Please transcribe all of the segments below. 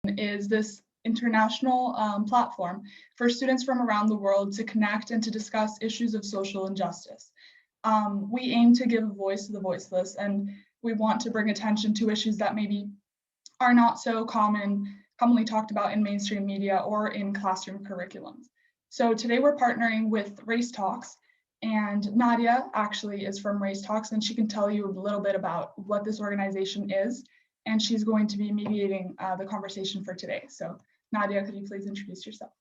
is this international platform for students from around the world to connect and to discuss issues of social injustice. We aim to give a voice to the voiceless, and we want to bring attention to issues that maybe are not so commonly talked about in mainstream media or in classroom curriculums. So today we're partnering with Racetalks, and Nadia actually is from Racetalks, and she can tell you a little bit about what this organization is, and she's going to be mediating the conversation for today. So Nadia, could you please introduce yourself?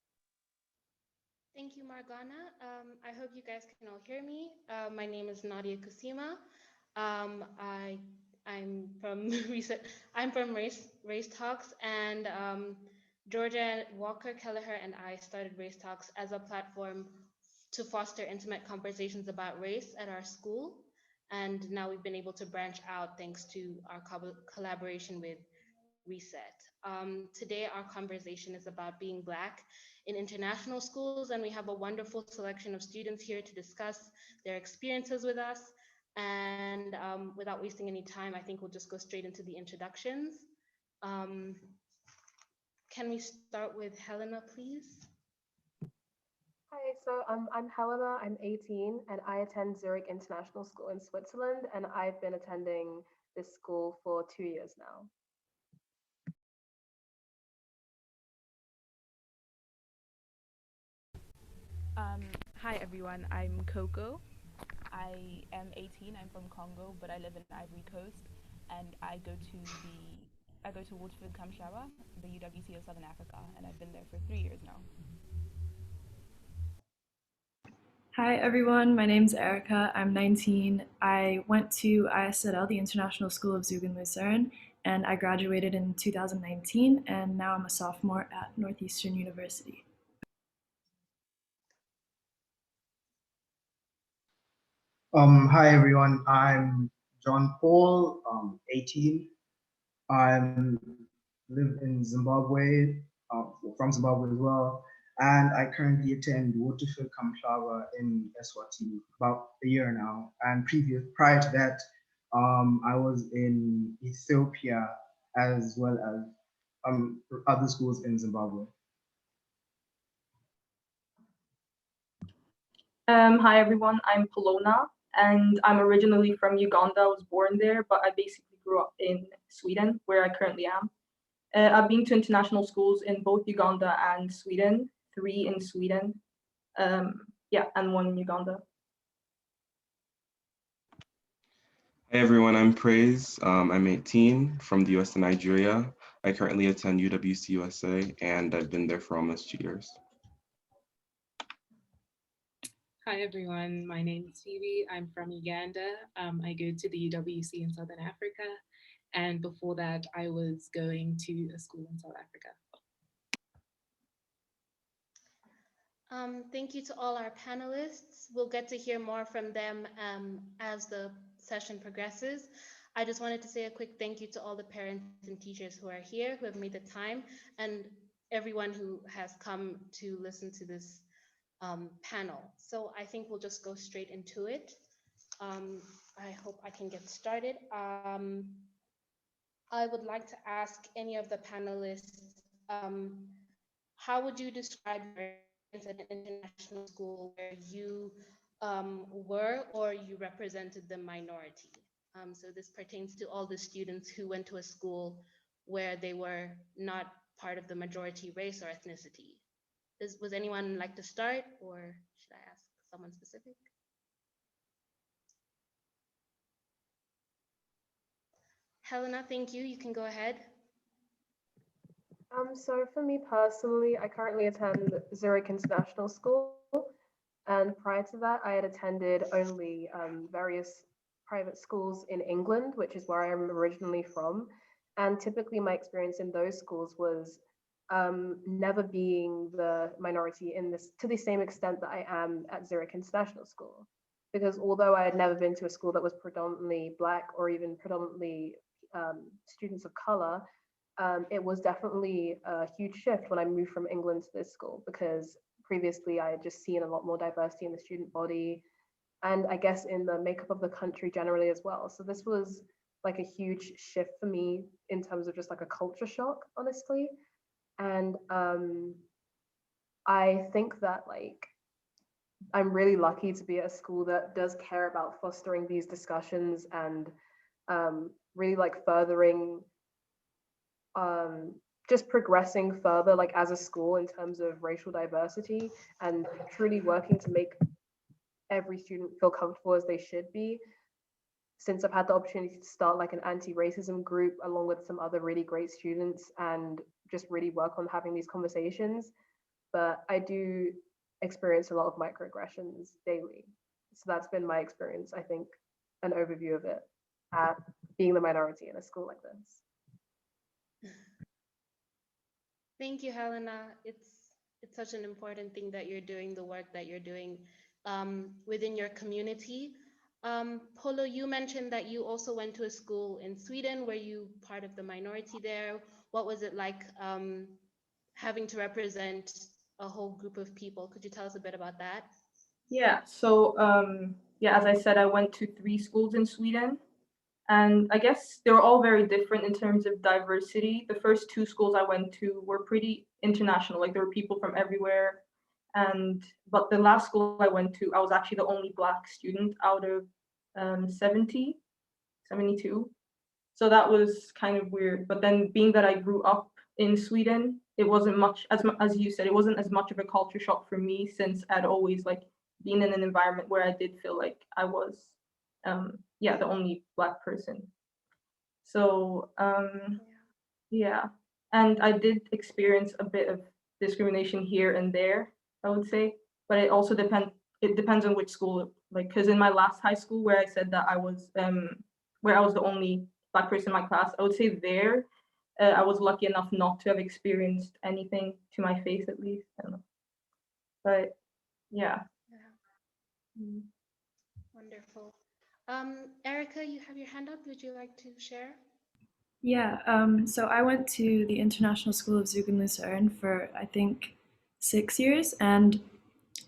Thank you, Margana. I hope you guys can all hear me. My name is Nadia Kusima. I'm from Racetalks, and Georgia Walker Kelleher and I started Racetalks as a platform to foster intimate conversations about race at our school. And now we've been able to branch out thanks to our collaboration with Reset. Today, our conversation is about being Black in international schools, and we have a wonderful selection of students here to discuss their experiences with us. And without wasting any time, I think we'll just go straight into the introductions. Can we start with Helena, please? Hi, so I'm Helena, I'm 18, and I attend Zurich International School in Switzerland, and I've been attending this school for 2 years now. Hi everyone, I'm Coco. I am 18, I'm from Congo, but I live in Ivory Coast, and I go to Waterford Kamshawa, the UWC of Southern Africa, and I've been there for 3 years now. Hi everyone, my name's Erica, I'm 19. I went to ISZL, the International School of Zug and Lucerne, and I graduated in 2019, and now I'm a sophomore at Northeastern University. Hi everyone, I'm John Paul, 18. I live in Zimbabwe, from Zimbabwe as well, and I currently attend Waterford Kamshawa in Eswatini, about a year now. And prior to that, I was in Ethiopia as well as other schools in Zimbabwe. Hi everyone, I'm Polona, and I'm originally from Uganda. I was born there, but I basically grew up in Sweden, where I currently am. I've been to international schools in both Uganda and Sweden, 3 in Sweden, and 1 in Uganda. Hey everyone, I'm Praise. I'm 18 from the US and Nigeria. I currently attend UWC USA, and I've been there for almost 2 years. Hi everyone, my name is Phoebe. I'm from Uganda. I go to the UWC in Southern Africa, and before that I was going to a school in South Africa. Thank you to all our panelists. We'll get to hear more from them as the session progresses. I just wanted to say a quick thank you to all the parents and teachers who are here, who have made the time, and everyone who has come to listen to this panel. So I think we'll just go straight into it. I hope I can get started. I would like to ask any of the panelists, how would you describe your experience at an international school where you were or you represented the minority? So this pertains to all the students who went to a school where they were not part of the majority race or ethnicity. Was anyone like to start, or should I ask someone specific? Helena, thank you. You can go ahead. So for me personally, I currently attend Zurich International School, and prior to that, I had attended only various private schools in England, which is where I am originally from. And typically my experience in those schools was never being the minority in this to the same extent that I am at Zurich International School. Because although I had never been to a school that was predominantly Black or even predominantly students of color, it was definitely a huge shift when I moved from England to this school, because previously I had just seen a lot more diversity in the student body, and I guess in the makeup of the country generally as well. So this was like a huge shift for me in terms of just like a culture shock, honestly. And I think that like I'm really lucky to be at a school that does care about fostering these discussions and really like furthering, just progressing further like as a school in terms of racial diversity and truly working to make every student feel comfortable as they should be. Since I've had the opportunity to start like an anti-racism group along with some other really great students and just really work on having these conversations. But I do experience a lot of microaggressions daily. So that's been my experience, I think, an overview of it at being the minority in a school like this. Thank you, Helena. It's such an important thing that you're doing, the work that you're doing within your community. Polo, you mentioned that you also went to a school in Sweden. Were you part of the minority there? What was it like having to represent a whole group of people? Could you tell us a bit about that? Yeah, so yeah, as I said, I went to 3 schools in Sweden, and I guess they were all very different in terms of diversity. The first 2 schools I went to were pretty international, like there were people from everywhere. But the last school I went to, I was actually the only Black student out of 70, 72. So that was kind of weird. But then being that I grew up in Sweden, it wasn't much, as you said, it wasn't as much of a culture shock for me since I'd always like been in an environment where I did feel like I was, yeah, the only Black person. So yeah, and I did experience a bit of discrimination here and there, I would say, but it also depends on which school, like, because in my last high school where I said that I was where I was the only Black person in my class, I would say there I was lucky enough not to have experienced anything to my face, at least. I don't know. But yeah. Yeah. Wonderful. Erica, you have your hand up. Would you like to share? Yeah, so I went to the International School of Zug and Lucerne for, I think, 6 years, and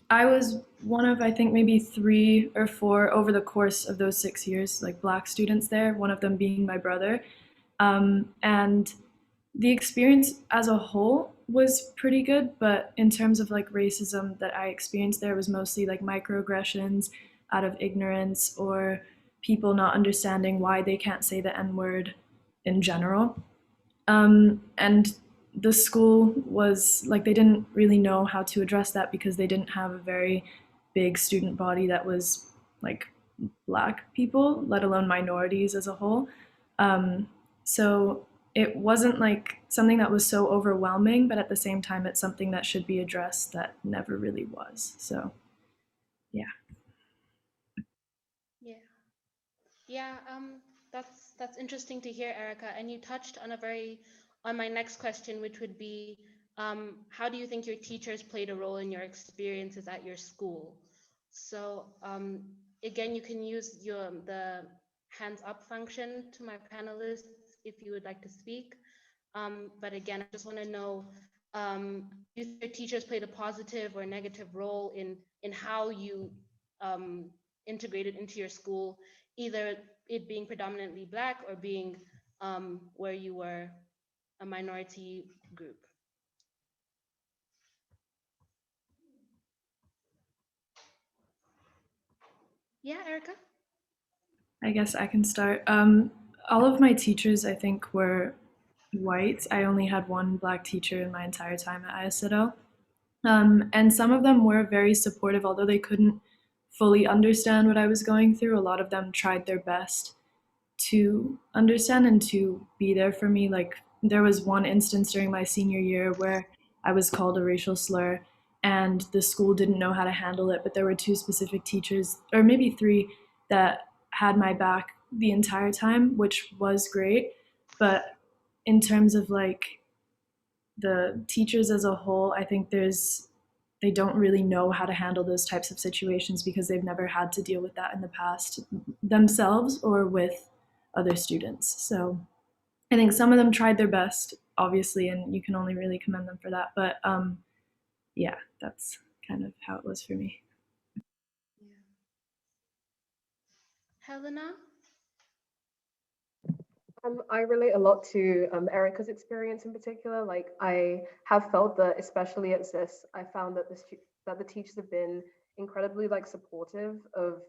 I was one of, I think, maybe 3 or 4 over the course of those 6 years, like Black students there, one of them being my brother. And the experience as a whole was pretty good, but in terms of like racism that I experienced there was mostly like microaggressions out of ignorance or people not understanding why they can't say the N-word in general. And the school was like, they didn't really know how to address that because they didn't have a very big student body that was like Black people, let alone minorities as a whole. So it wasn't like something that was so overwhelming, but at the same time, it's something that should be addressed that never really was. So, yeah. Yeah. Yeah, that's interesting to hear, Erica. And you touched on my next question, which would be, how do you think your teachers played a role in your experiences at your school? So again, you can use the hands up function to my panelists if you would like to speak. But again, I just want to know, do your teachers played a positive or negative role in how you integrated into your school, either it being predominantly Black or being where you were a minority group? Yeah, Erica? I guess I can start. All of my teachers, I think, were white. I only had one Black teacher in my entire time at ISL. And some of them were very supportive, although they couldn't fully understand what I was going through. A lot of them tried their best to understand and to be there for me. Like, there was one instance during my senior year where I was called a racial slur and the school didn't know how to handle it, but there were 2 specific teachers, or maybe 3, that had my back the entire time, which was great. But in terms of like the teachers as a whole, I think they don't really know how to handle those types of situations because they've never had to deal with that in the past themselves or with other students. So I think some of them tried their best, obviously, and you can only really commend them for that. But yeah, that's kind of how it was for me. Yeah. Helena? I relate a lot to Erica's experience in particular. Like I have felt that, especially at ZIS, I found that that the teachers have been incredibly like supportive of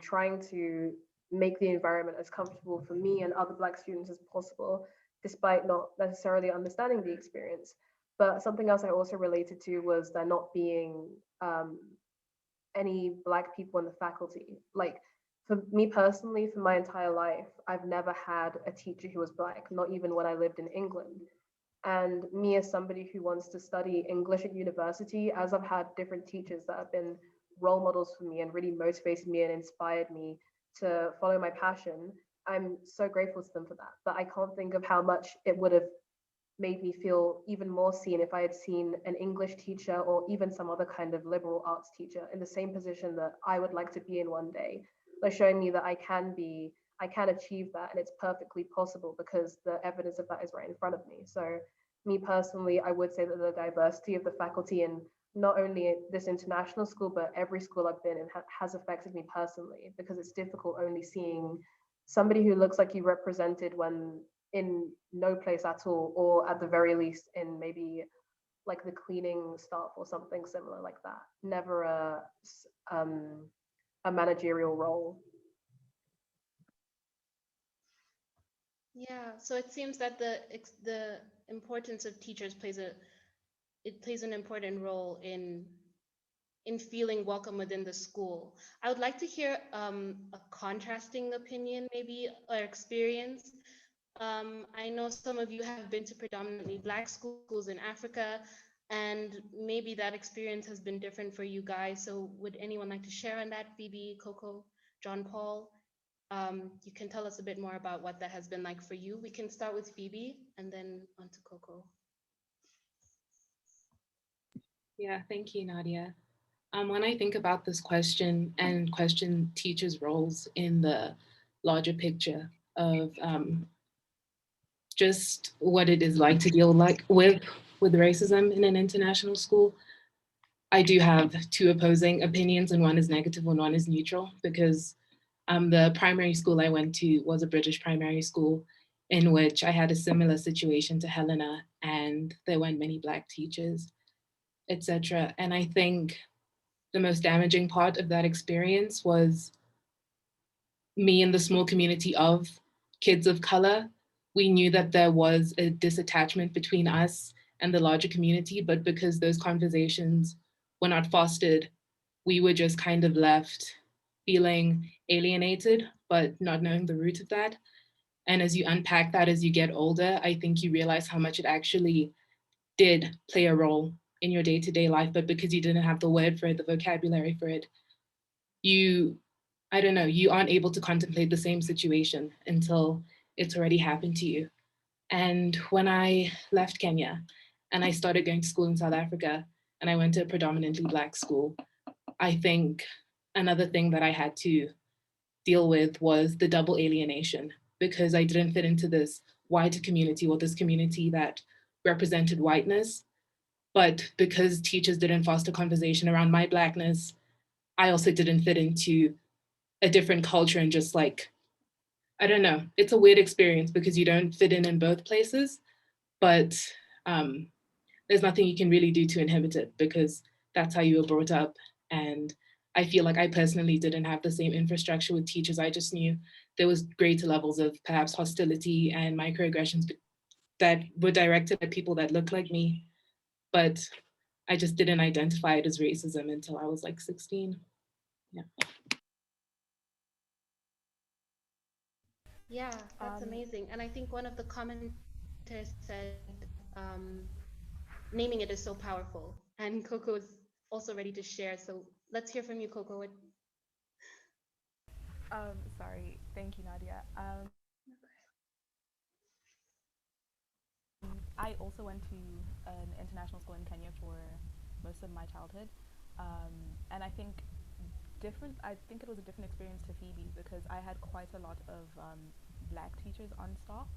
trying to make the environment as comfortable for me and other Black students as possible, despite not necessarily understanding the experience. But something else I also related to was there not being um, any Black people in the faculty. Like for me personally, for my entire life, I've never had a teacher who was Black, not even when I lived in England. And me, as somebody who wants to study English at university, as I've had different teachers that have been role models for me and really motivated me and inspired me to follow my passion, I'm so grateful to them for that. But I can't think of how much it would have made me feel even more seen if I had seen an English teacher or even some other kind of liberal arts teacher in the same position that I would like to be in one day. Like showing me that I can achieve that and it's perfectly possible because the evidence of that is right in front of me. So me personally, I would say that the diversity of the faculty in not only this international school, but every school I've been in has affected me personally because it's difficult only seeing somebody who looks like you represented when in no place at all, or at the very least in maybe like the cleaning staff or something similar like that. Never um, a managerial role. Yeah, so it seems that the importance of teachers plays an important role in feeling welcome within the school. I would like to hear a contrasting opinion, maybe, or experience. I know some of you have been to predominantly Black schools in Africa, and maybe that experience has been different for you guys. So would anyone like to share on that? Phoebe, Coco, John Paul? You can tell us a bit more about what that has been like for you. We can start with Phoebe and then on to Coco. Yeah, thank you, Nadia. When I think about this question and question teachers' roles in the larger picture of just what it is like to deal with racism in an international school, I do have two opposing opinions, and one is negative and one is neutral, because the primary school I went to was a British primary school in which I had a similar situation to Helena, and there weren't many Black teachers, etc. And I think the most damaging part of that experience was me in the small community of kids of color. We knew that there was a disattachment between us and the larger community, but because those conversations were not fostered, we were just kind of left feeling alienated, but not knowing the root of that. And as you unpack that as you get older, I think you realize how much it actually did play a role in your day-to-day life, but because you didn't have the word for it, the vocabulary for it, you, I don't know, you aren't able to contemplate the same situation until it's already happened to you. And when I left Kenya and I started going to school in South Africa and I went to a predominantly Black school, I think another thing that I had to deal with was the double alienation, because I didn't fit into this white community or this community that represented whiteness. But because teachers didn't foster conversation around my Blackness, I also didn't fit into a different culture and just like, I don't know, it's a weird experience because you don't fit in both places, but there's nothing you can really do to inhibit it because that's how you were brought up. And I feel like I personally didn't have the same infrastructure with teachers. I just knew there was greater levels of perhaps hostility and microaggressions that were directed at people that looked like me, but I just didn't identify it as racism until I was like 16. Yeah. Yeah, that's amazing. And I think one of the commenters said, naming it is so powerful. And Coco is also ready to share. So let's hear from you, Coco. Sorry. Thank you, Nadia. I also went to an international school in Kenya for most of my childhood, and I think I think it was a different experience to Phoebe because I had quite a lot of Black teachers on staff,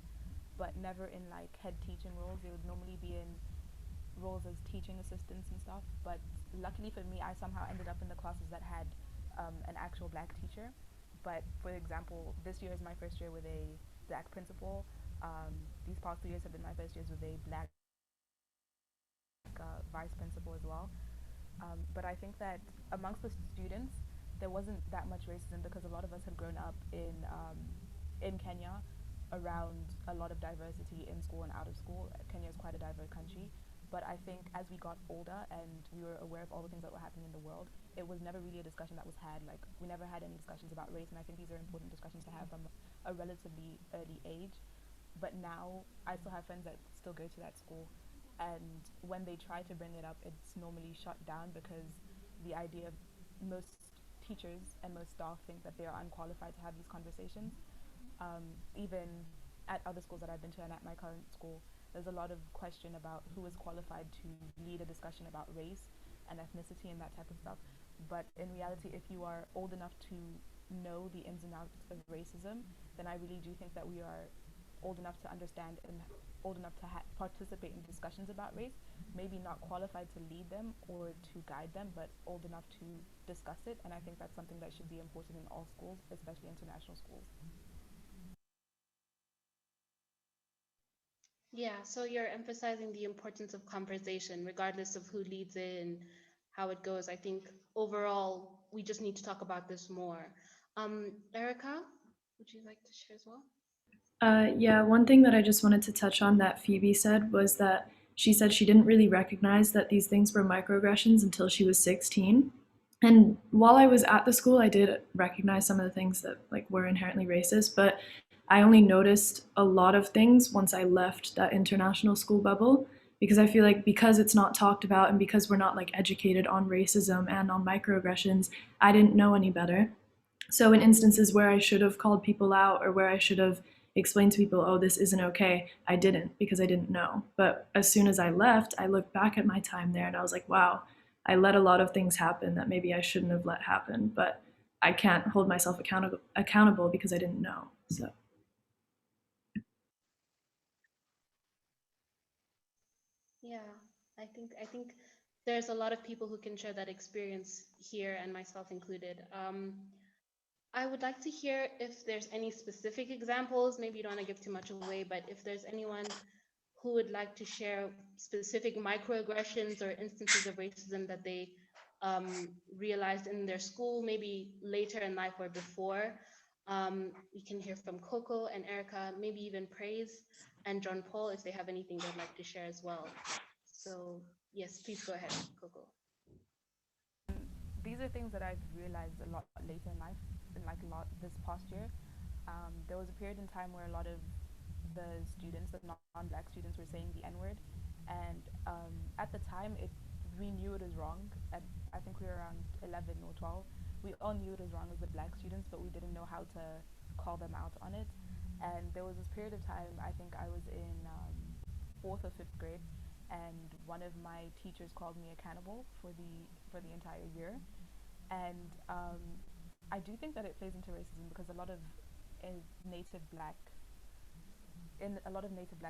but never in like head teaching roles. They would normally be in roles as teaching assistants and stuff. But luckily for me, I somehow ended up in the classes that had an actual Black teacher. But for example, this year is my first year with a black principal. These past 2 years have been my first years with a black vice principal as well. But I think that amongst the students, there wasn't that much racism because a lot of us had grown up in Kenya around a lot of diversity in school and out of school. Kenya is quite a diverse country. But I think as we got older and we were aware of all the things that were happening in the world, it was never really a discussion that was had. Like, we never had any discussions about race, and I think these are important discussions to have from a relatively early age. But now I still have friends that still go to that school, and when they try to bring it up, it's normally shut down because the idea of most teachers and most staff think that they are unqualified to have these conversations. Even at other schools that I've been to and at my current school, there's a lot of question about who is qualified to lead a discussion about race and ethnicity and that type of stuff. But in reality, if you are old enough to know the ins and outs of racism, then I really do think that we are old enough to understand and old enough to participate in discussions about race, maybe not qualified to lead them or to guide them, but old enough to discuss it. And I think that's something that should be important in all schools, especially international schools. Yeah, so you're emphasizing the importance of conversation, regardless of who leads it and how it goes. I think overall, we just need to talk about this more. Erica, would you like to share as well? Yeah, one thing that I just wanted to touch on that Phoebe said was that she said she didn't really recognize that these things were microaggressions until she was 16. And while I was at the school, I did recognize some of the things that like were inherently racist, but I only noticed a lot of things once I left that international school bubble, because I feel like because it's not talked about and because we're not like educated on racism and on microaggressions, I didn't know any better. So in instances where I should have called people out or where I should have explained to people, oh, this isn't okay, I didn't because I didn't know. But as soon as I left, I looked back at my time there and I was like, wow, I let a lot of things happen that maybe I shouldn't have let happen, but I can't hold myself accountable because I didn't know. So. Yeah, I think there's a lot of people who can share that experience here, and myself included. I would like to hear if there's any specific examples. Maybe you don't want to give too much away, but if there's anyone who would like to share specific microaggressions or instances of racism that they realized in their school, maybe later in life or before. We can hear from Coco and Erica, maybe even Praise and John Paul if they have anything they'd like to share as well. So yes, please go ahead, Coco. These are things that I've realized a lot later in life, in like a lot this past year. There was a period in time where a lot of the students, the non-black students, were saying the N-word, and at the time, we knew it was wrong. I think we were around 11 or 12. We all knew it was wrong as the black students, but we didn't know how to call them out on it. And there was this period of time, I think I was in 4th or 5th grade, and one of my teachers called me accountable for the entire year. And I do think that it plays into racism because a lot of native black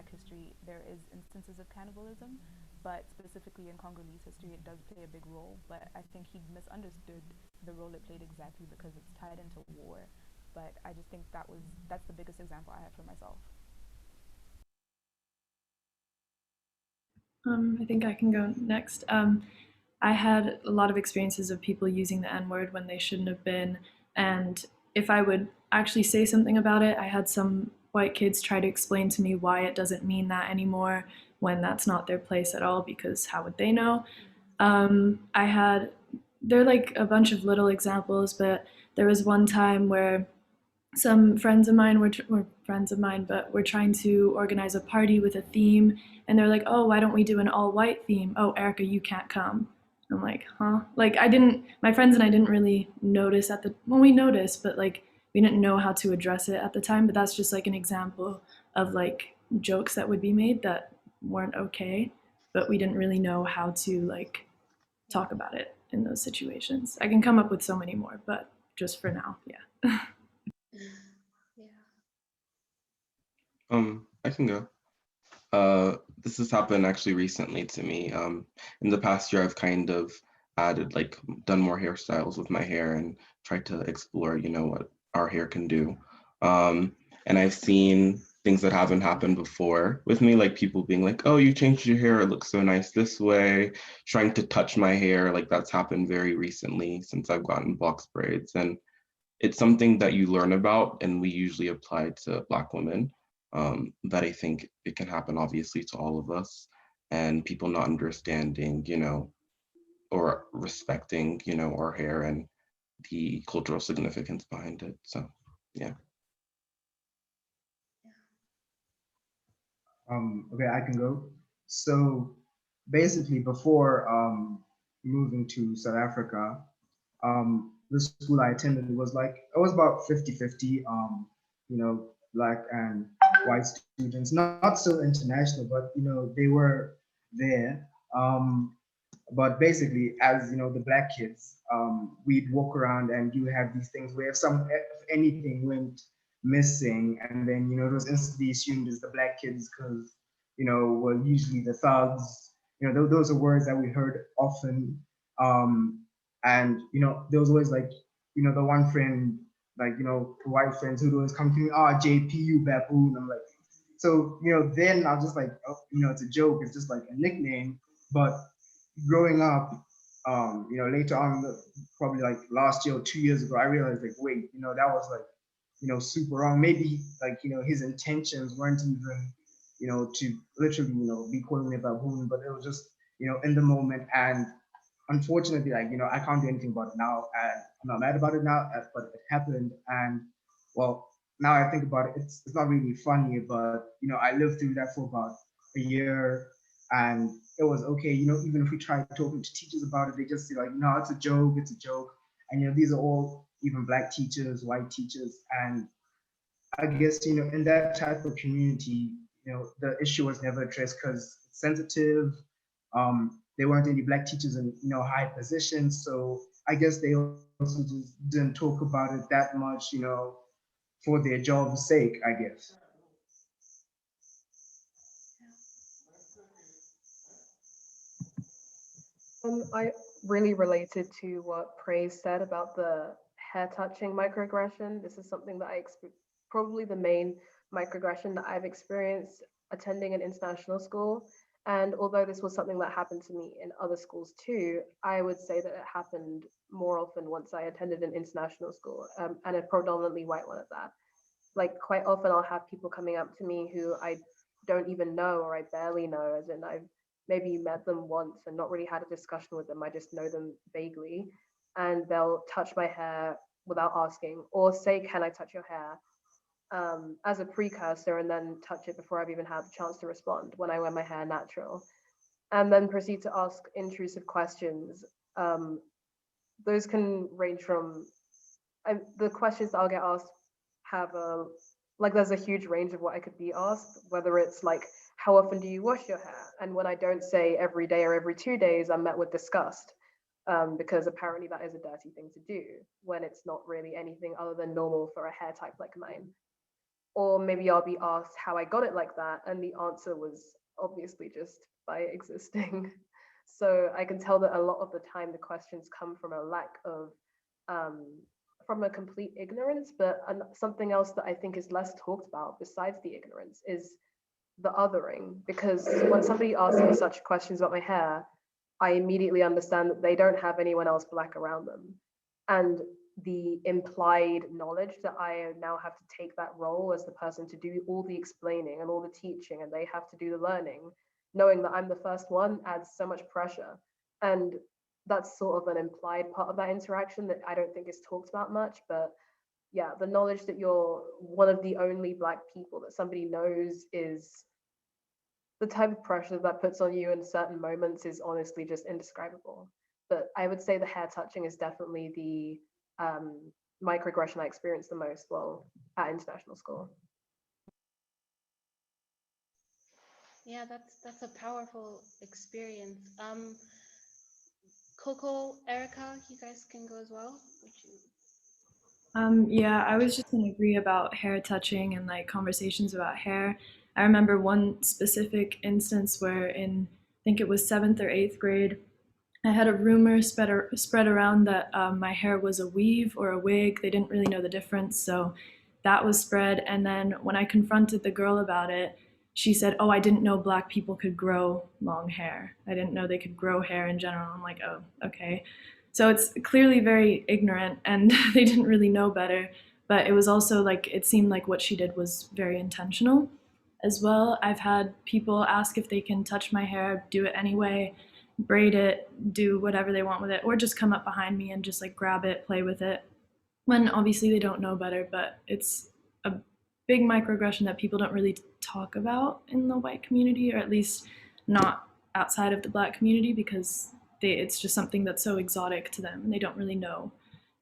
history, there is instances of cannibalism, but specifically in Congolese history, it does play a big role. But I think he misunderstood the role it played exactly because it's tied into war. But I just think that's the biggest example I have for myself. I think I can go next. I had a lot of experiences of people using the N-word when they shouldn't have been. And if I would actually say something about it, I had some white kids try to explain to me why it doesn't mean that anymore when that's not their place at all, because how would they know? They're like a bunch of little examples, but there was one time where some friends of mine but we're trying to organize a party with a theme, and they're like, oh, why don't we do an all-white theme? Oh, Erica, you can't come. I'm like, huh? Like, my friends and I didn't really notice we noticed, but like, we didn't know how to address it at the time. But that's just like an example of like jokes that would be made that weren't okay, but we didn't really know how to like talk about it in those situations. I can come up with so many more, but just for now, yeah. I can go. This has happened actually recently to me. In the past year, I've kind of done more hairstyles with my hair and tried to explore, what our hair can do. And I've seen things that haven't happened before with me, like people being like, oh, you changed your hair, it looks so nice this way, trying to touch my hair. Like that's happened very recently since I've gotten box braids. And it's something that you learn about and we usually apply to Black women, that I think it can happen obviously to all of us, and people not understanding, or respecting, our hair and the cultural significance behind it. So yeah. Okay, I can go. So basically, before moving to South Africa, the school I attended was like, it was about 50-50, Black and white students, not so international, but, they were there. But basically, as the Black kids, we'd walk around and you have these things where if anything went missing, and then it was instantly assumed as the Black kids because were usually the thugs. Those are words that we heard often. And there was always like the one friend, like white friends who'd always come to me, JP, baboon. I'm like, so then I was just like, oh, it's a joke, it's just like a nickname. But growing up, later on, probably like last year or 2 years ago, I realized like, wait, that was like, super wrong. Maybe like, his intentions weren't even, to literally, be calling me a baboon, but it was just, in the moment. And unfortunately, like, I can't do anything about it now. And I'm not mad about it now, but it happened. And well, now I think about it, it's not really funny, but, I lived through that for about a year. And it was okay, even if we tried talking to teachers about it, they just say like, no, it's a joke, it's a joke. And these are all even Black teachers, white teachers. And I guess, in that type of community, the issue was never addressed because it's sensitive. There weren't any Black teachers in, high positions. So I guess they also just didn't talk about it that much, for their job's sake, I guess. I really related to what Praise said about the hair touching microaggression. This is something that probably the main microaggression that I've experienced attending an international school. And although this was something that happened to me in other schools too, I would say that it happened more often once I attended an international school, and a predominantly white one at that. Like quite often I'll have people coming up to me who I don't even know or I barely know, as in I've maybe met them once and not really had a discussion with them. I just know them vaguely, and they'll touch my hair without asking, or say, "Can I touch your hair?" As a precursor, and then touch it before I've even had the chance to respond when I wear my hair natural, and then proceed to ask intrusive questions. Those can range from the questions that I'll get asked have a like there's a huge range of what I could be asked, whether it's like, how often do you wash your hair? And when I don't say every day or every 2 days, I'm met with disgust, because apparently that is a dirty thing to do when it's not really anything other than normal for a hair type like mine. Or maybe I'll be asked how I got it like that, and the answer was obviously just by existing. So I can tell that a lot of the time the questions come from a lack of um, from a complete ignorance. But something else that I think is less talked about besides the ignorance is the othering. Because when somebody asks me such questions about my hair, I immediately understand that they don't have anyone else Black around them. And the implied knowledge that I now have to take that role as the person to do all the explaining and all the teaching, and they have to do the learning, knowing that I'm the first one adds so much pressure. And that's sort of an implied part of that interaction that I don't think is talked about much. But yeah, the knowledge that you're one of the only Black people that somebody knows is the type of pressure that puts on you in certain moments is honestly just indescribable. But I would say the hair touching is definitely the microaggression I experienced the most while at international school. Yeah, that's a powerful experience. Coco, Erica, you guys can go as well. Yeah, I was just gonna agree about hair touching and like conversations about hair. I remember one specific instance where in, I think it was 7th or 8th grade, I had a rumor spread around that my hair was a weave or a wig. They didn't really know the difference, so that was spread. And then when I confronted the girl about it, she said, "Oh, I didn't know Black people could grow long hair. I didn't know they could grow hair in general." I'm like, "Oh, okay." So it's clearly very ignorant, and they didn't really know better. But it was also like, it seemed like what she did was very intentional as well. I've had people ask if they can touch my hair, do it anyway, braid it, do whatever they want with it, or just come up behind me and just like grab it, play with it, when obviously they don't know better. But it's a big microaggression that people don't really talk about in the white community, or at least not outside of the Black community, because it's just something that's so exotic to them and they don't really know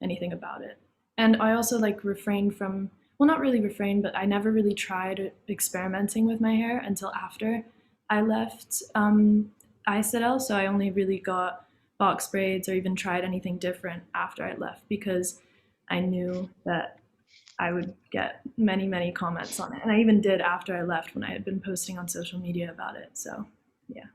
anything about it. And I also like refrained from, well, not really refrained, but I never really tried experimenting with my hair until after I left ISL. So I only really got box braids or even tried anything different after I left, because I knew that I would get many, many comments on it. And I even did after I left, when I had been posting on social media about it. So, yeah.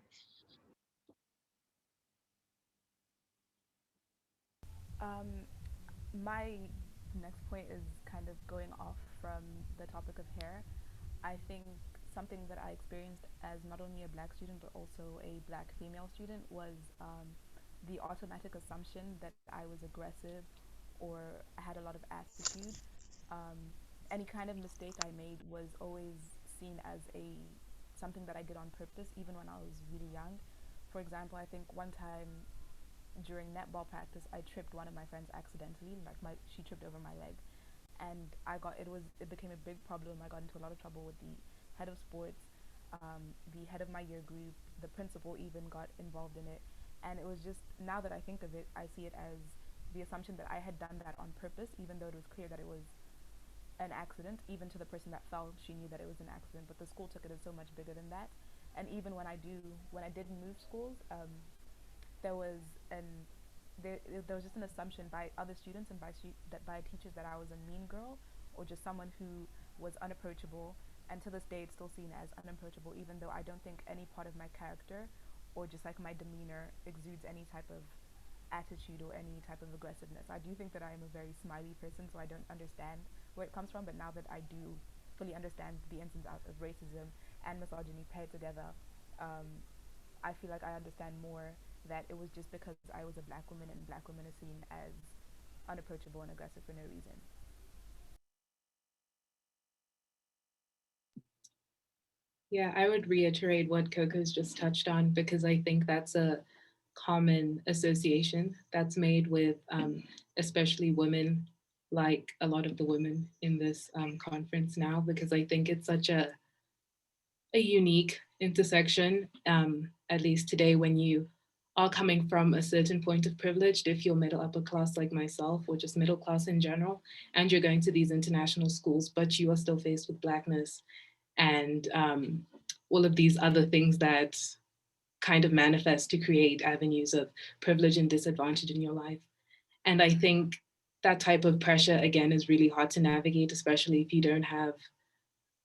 My next point is kind of going off from the topic of hair. I think something that I experienced as not only a Black student but also a Black female student was the automatic assumption that I was aggressive or had a lot of attitude. Um, any kind of mistake I made was always seen as a something that I did on purpose, even when I was really young. For example, I think one time during netball practice, I tripped one of my friends accidentally. Like she tripped over my leg, and it became a big problem. I got into a lot of trouble with the head of sports, the head of my year group, the principal even got involved in it. And it was just, now that I think of it, I see it as the assumption that I had done that on purpose, even though it was clear that it was an accident. Even to the person that fell, she knew that it was an accident, but the school took it as so much bigger than that. And even when I did move schools, there was an there was just an assumption by other students and by teachers that I was a mean girl, or just someone who was unapproachable. And to this day, it's still seen as unapproachable, even though I don't think any part of my character or just like my demeanor exudes any type of attitude or any type of aggressiveness. I do think that I am a very smiley person, so I don't understand where it comes from. But now that I do fully understand the ins and outs of racism and misogyny paired together, I feel like I understand more that it was just because I was a Black woman, and Black women are seen as unapproachable and aggressive for no reason. Yeah, I would reiterate what Coco's just touched on, because I think that's a common association that's made with especially women, like a lot of the women in this conference now, because I think it's such a unique intersection, at least today, when you are coming from a certain point of privilege, if you're middle upper class like myself, or just middle class in general, and you're going to these international schools, but you are still faced with Blackness and all of these other things that kind of manifest to create avenues of privilege and disadvantage in your life. And I think that type of pressure, again, is really hard to navigate, especially if you don't have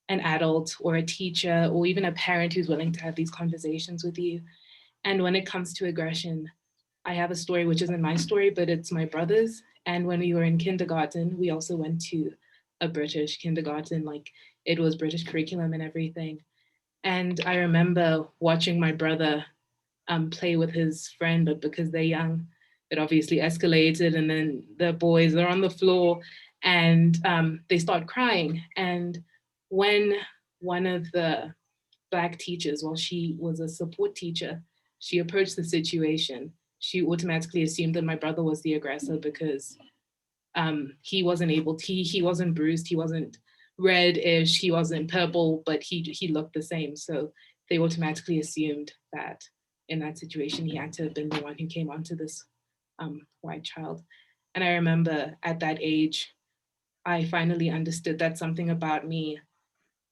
an adult or a teacher or even a parent who's willing to have these conversations with you. And when it comes to aggression, I have a story which isn't my story, but it's my brother's. And when we were in kindergarten, we also went to a British kindergarten, like it was British curriculum and everything. And I remember watching my brother play with his friend, but because they're young, it obviously escalated. And then the boys are on the floor and they start crying. And when one of the Black teachers, while she was a support teacher, she approached the situation, she automatically assumed that my brother was the aggressor, because he wasn't able to, he wasn't bruised, he wasn't reddish, he wasn't purple, but he looked the same. So they automatically assumed that in that situation, he had to have been the one who came onto this white child. And I remember at that age, I finally understood that something about me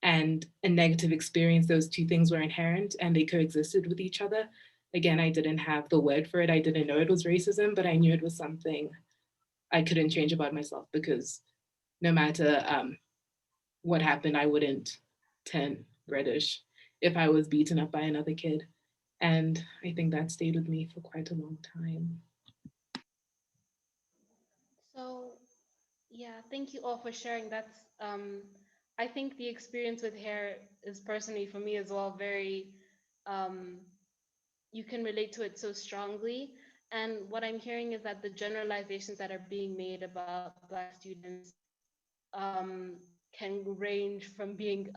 and a negative experience, those two things were inherent and they coexisted with each other. Again, I didn't have the word for it. I didn't know it was racism, but I knew it was something I couldn't change about myself, because no matter what happened, I wouldn't turn reddish if I was beaten up by another kid. And I think that stayed with me for quite a long time. So Yeah, thank you all for sharing. I think the experience with hair is personally for me as well very, um, you can relate to it so strongly. And what I'm hearing is that the generalizations that are being made about Black students um, can range from being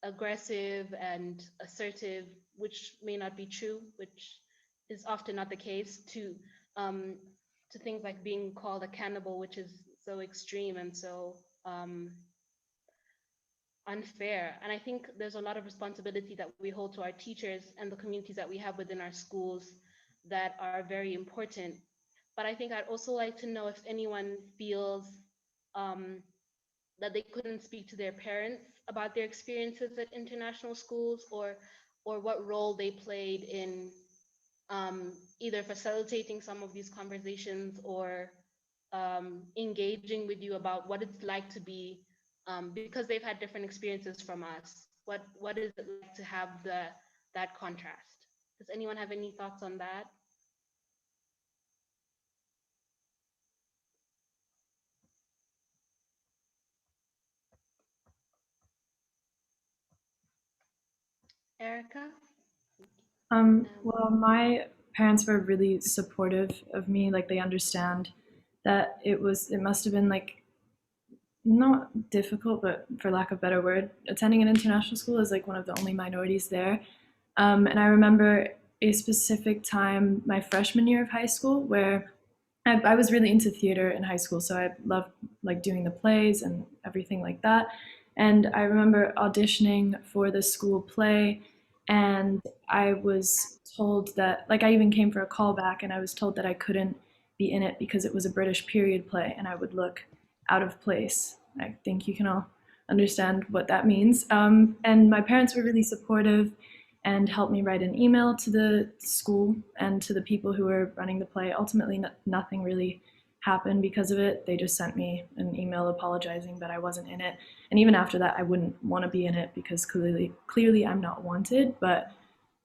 aggressive and assertive, which may not be true, which is often not the case, um, to things like being called a cannibal, which is so extreme and so unfair. And I think there's a lot of responsibility that we hold to our teachers and the communities that we have within our schools that are very important. But I think I'd also like to know if anyone feels um, that they couldn't speak to their parents about their experiences at international schools, or what role they played in either facilitating some of these conversations or engaging with you about what it's like to be, because they've had different experiences from us. What is it like to have that contrast? Does anyone have any thoughts on that? Erica? Well, my parents were really supportive of me. Like they understand that it must have been like not difficult, but for lack of a better word, attending an international school is like one of the only minorities there. And I remember a specific time, my freshman year of high school, where I was really into theater in high school, so I loved like doing the plays and everything like that. And I remember auditioning for the school play, and I was told that, like, I even came for a callback, and I was told that I couldn't be in it because it was a British period play, and I would look out of place. I think you can all understand what that means. And my parents were really supportive and helped me write an email to the school and to the people who were running the play. Ultimately, nothing really happened because of it. They just sent me an email apologizing that I wasn't in it. And even after that, I wouldn't want to be in it because clearly I'm not wanted. But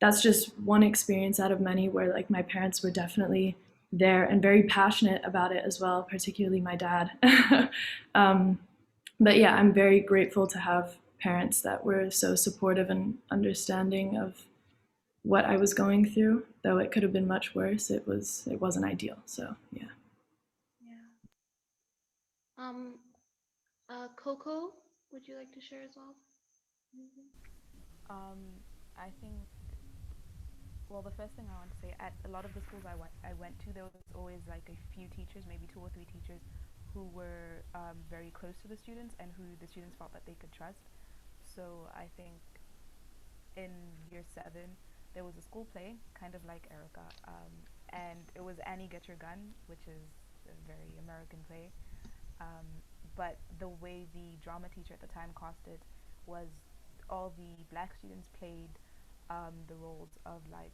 that's just one experience out of many where like my parents were definitely there and very passionate about it as well, particularly my dad. um, but yeah, I'm very grateful to have parents that were so supportive and understanding of what I was going through. Though it could have been much worse, it wasn't ideal. So yeah. Yeah. Um, Coco, would you like to share as well? I think, well, the first thing I want to say, at a lot of the schools I went to, there was always like a few teachers, maybe two or three teachers, who were very close to the students and who the students felt that they could trust. So I think in year 7, there was a school play, kind of like Erica, and it was Annie Get Your Gun, which is a very American play. Um, but the way the drama teacher at the time cast it was all the black students played the roles of like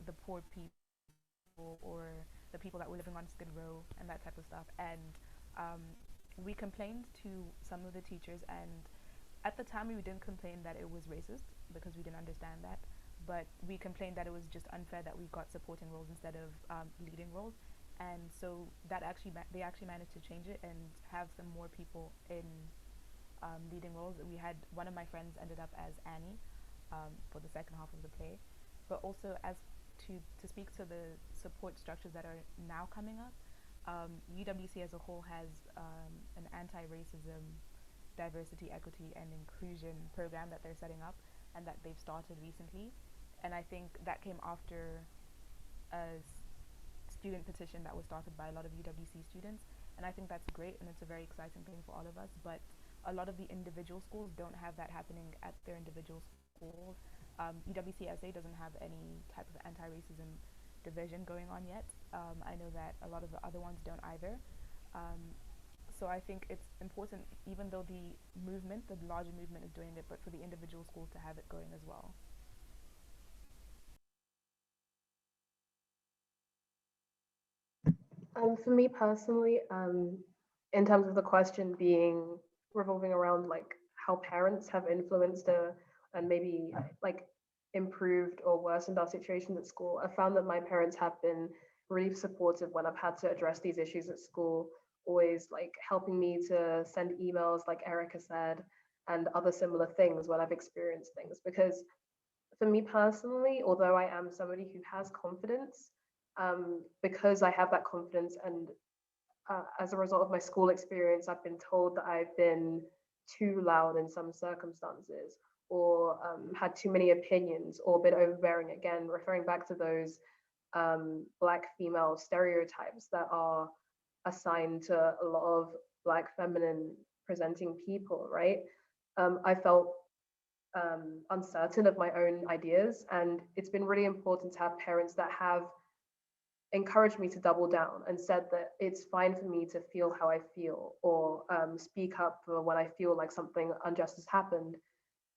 the poor people or the people that were living on Skid Row and that type of stuff. And um, we complained to some of the teachers, and at the time we didn't complain that it was racist because we didn't understand that, but we complained that it was just unfair that we got supporting roles instead of leading roles. And so that they actually managed to change it and have some more people in leading roles. We had one of my friends ended up as Annie for the second half of the play, but also as to speak to the support structures that are now coming up. UWC as a whole has an anti-racism, diversity, equity, and inclusion program that they're setting up and that they've started recently. And I think that came after a student petition that was started by a lot of UWC students. And I think that's great and it's a very exciting thing for all of us. But a lot of the individual schools don't have that happening at their individual schools. UWCSA doesn't have any type of anti-racism division going on yet. I know that a lot of the other ones don't either. So I think it's important, even though the larger movement is doing it, but for the individual schools to have it going as well. For me personally, in terms of the question being revolving around like how parents have influenced and maybe like improved or worsened our situations at school, I found that my parents have been really supportive when I've had to address these issues at school, always like helping me to send emails, like Erica said, and other similar things when I've experienced things. Because for me personally, although I am somebody who has confidence, because I have that confidence and as a result of my school experience, I've been told that I've been too loud in some circumstances, or had too many opinions, or been overbearing. Again, referring back to those Black female stereotypes that are assigned to a lot of Black feminine presenting people, right? I felt uncertain of my own ideas, and it's been really important to have parents that have encouraged me to double down and said that it's fine for me to feel how I feel, or speak up for when I feel like something unjust has happened.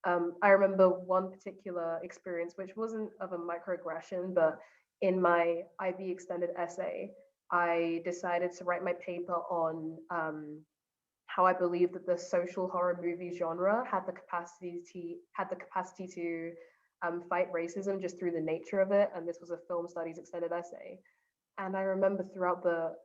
I remember one particular experience, which wasn't of a microaggression, but in my IB extended essay, I decided to write my paper on how I believe that the social horror movie genre had the capacity to fight racism just through the nature of it. And this was a film studies extended essay. And I remember throughout the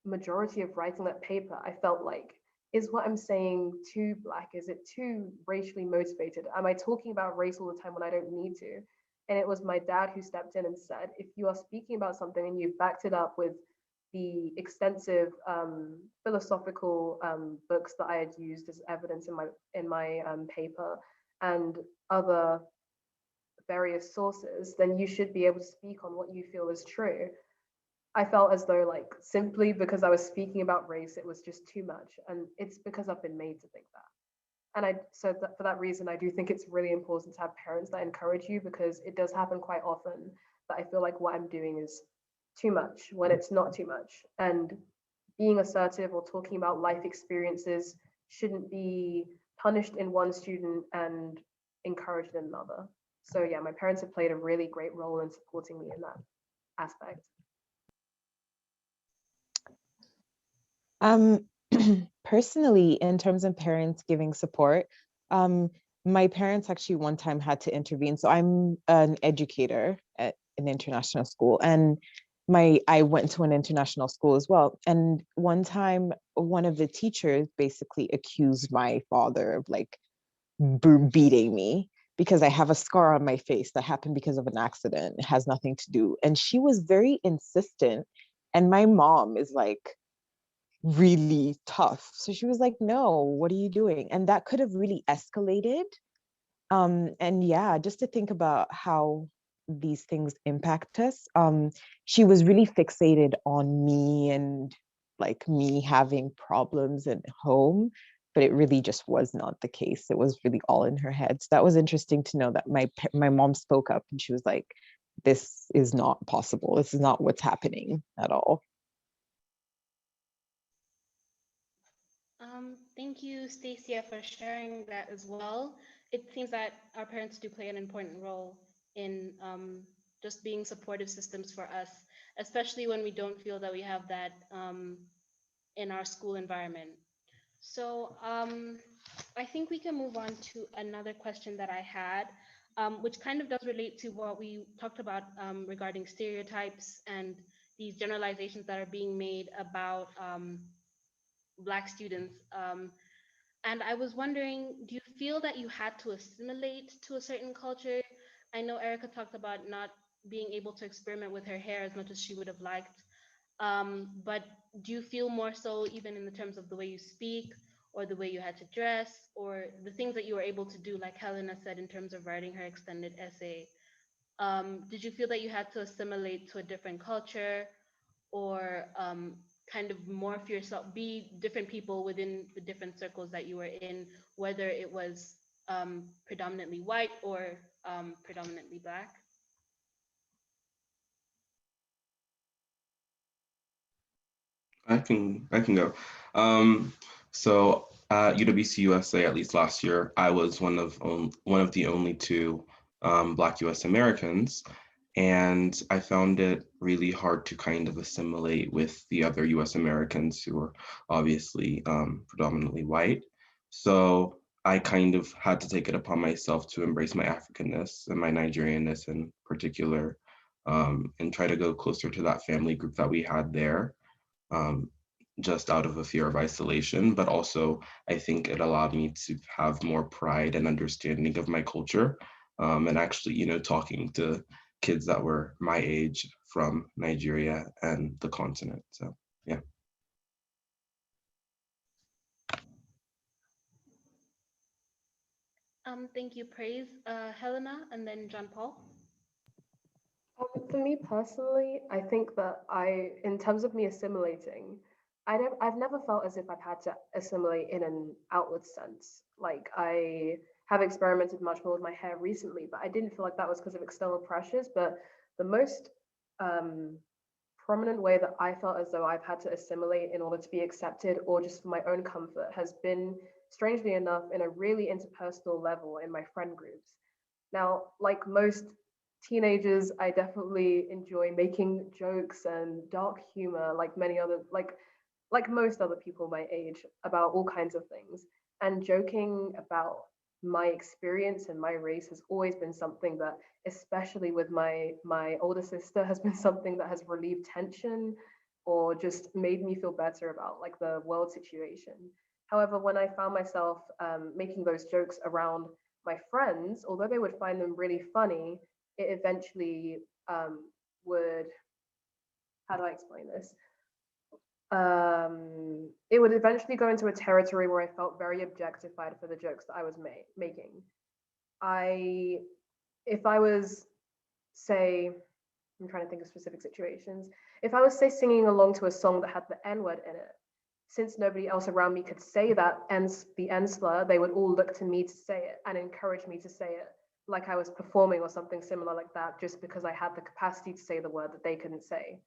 majority of writing that paper, I felt like, is what I'm saying too Black? Is it too racially motivated? Am I talking about race all the time when I don't need to? And it was my dad who stepped in and said, if you are speaking about something and you backed it up with the extensive philosophical books that I had used as evidence in my paper and other various sources, then you should be able to speak on what you feel is true. I felt as though, like, simply because I was speaking about race, it was just too much. And it's because I've been made to think that. And for that reason, I do think it's really important to have parents that encourage you, because it does happen quite often that I feel like what I'm doing is too much when it's not too much. And being assertive or talking about life experiences shouldn't be punished in one student and encouraged in another. So yeah, my parents have played a really great role in supporting me in that aspect. Personally, in terms of parents giving support, my parents actually one time had to intervene. So I'm an educator at an international school, and I went to an international school as well. And one time, one of the teachers basically accused my father of like beating me because I have a scar on my face that happened because of an accident. It has nothing to do. And she was very insistent. And my mom is like, really tough. So she was like, no, what are you doing? And that could have really escalated. And yeah, just to think about how these things impact us. She was really fixated on me and like me having problems at home, but it really just was not the case. It was really all in her head. So that was interesting to know that my mom spoke up and she was like, this is not possible. This is not what's happening at all. Thank you, Stacia, for sharing that as well. It seems that our parents do play an important role in just being supportive systems for us, especially when we don't feel that we have that in our school environment. So I think we can move on to another question that I had, which kind of does relate to what we talked about regarding stereotypes and these generalizations that are being made about Black students. And I was wondering, do you feel that you had to assimilate to a certain culture? I know Erica talked about not being able to experiment with her hair as much as she would have liked. But do you feel more so even in the terms of the way you speak or the way you had to dress or the things that you were able to do, like Helena said, in terms of writing her extended essay? Did you feel that you had to assimilate to a different culture or kind of morph yourself, be different people within the different circles that you were in, whether it was predominantly white or predominantly Black? I can go. So at UWC USA, at least last year, I was one of the only two Black US Americans, and I found it really hard to kind of assimilate with the other US Americans who were obviously predominantly white. So I kind of had to take it upon myself to embrace my Africanness and my Nigerianness in particular, and try to go closer to that family group that we had there. Um, just out of a fear of isolation, but also I think it allowed me to have more pride and understanding of my culture, and actually, talking to kids that were my age from Nigeria and the continent. So, yeah. Thank you, Praise. Helena, and then John Paul. For me personally, I think that in terms of me assimilating, I've never felt as if I've had to assimilate in an outward sense. Like I have experimented much more with my hair recently, but I didn't feel like that was because of external pressures. But the most prominent way that I felt as though I've had to assimilate in order to be accepted or just for my own comfort has been, strangely enough, in a really interpersonal level in my friend groups. Now, like most teenagers, I definitely enjoy making jokes and dark humor, like many other, like most other people my age, about all kinds of things. And joking about my experience and my race has always been something that, especially with my older sister, has been something that has relieved tension or just made me feel better about like the world situation. However, when I found myself making those jokes around my friends, although they would find them really funny, it eventually would, how do I explain this? It would eventually go into a territory where I felt very objectified for the jokes that I was making. If I was, say, I'm trying to think of specific situations. If I was, say, singing along to a song that had the N word in it, since nobody else around me could say that the N slur, they would all look to me to say it and encourage me to say it, like I was performing or something similar like that, just because I had the capacity to say the word that they couldn't say.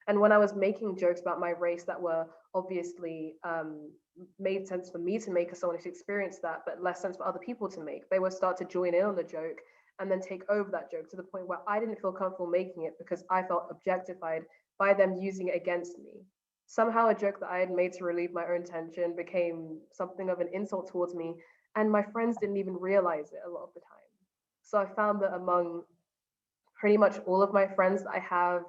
And when I was making jokes about my race that were obviously made sense for me to make as someone who's experienced that, but less sense for other people to make, they would start to join in on the joke and then take over that joke to the point where I didn't feel comfortable making it because I felt objectified by them using it against me. Somehow a joke that I had made to relieve my own tension became something of an insult towards me, and my friends didn't even realize it a lot of the time. So I found that among pretty much all of my friends that I have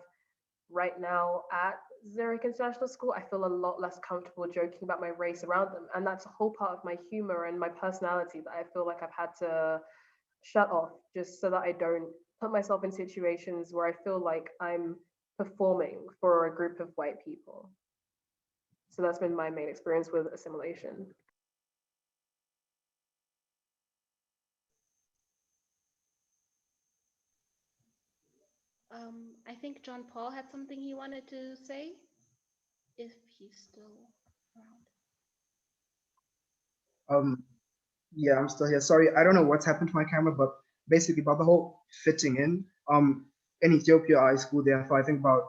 right now at Zurich International School, I feel a lot less comfortable joking about my race around them. And that's a whole part of my humor and my personality that I feel like I've had to shut off just so that I don't put myself in situations where I feel like I'm performing for a group of white people. So that's been my main experience with assimilation. I think John Paul had something he wanted to say, if he's still around. Yeah, I'm still here. Sorry, I don't know what's happened to my camera, but basically about the whole fitting in. In Ethiopia, I schooled there for I think about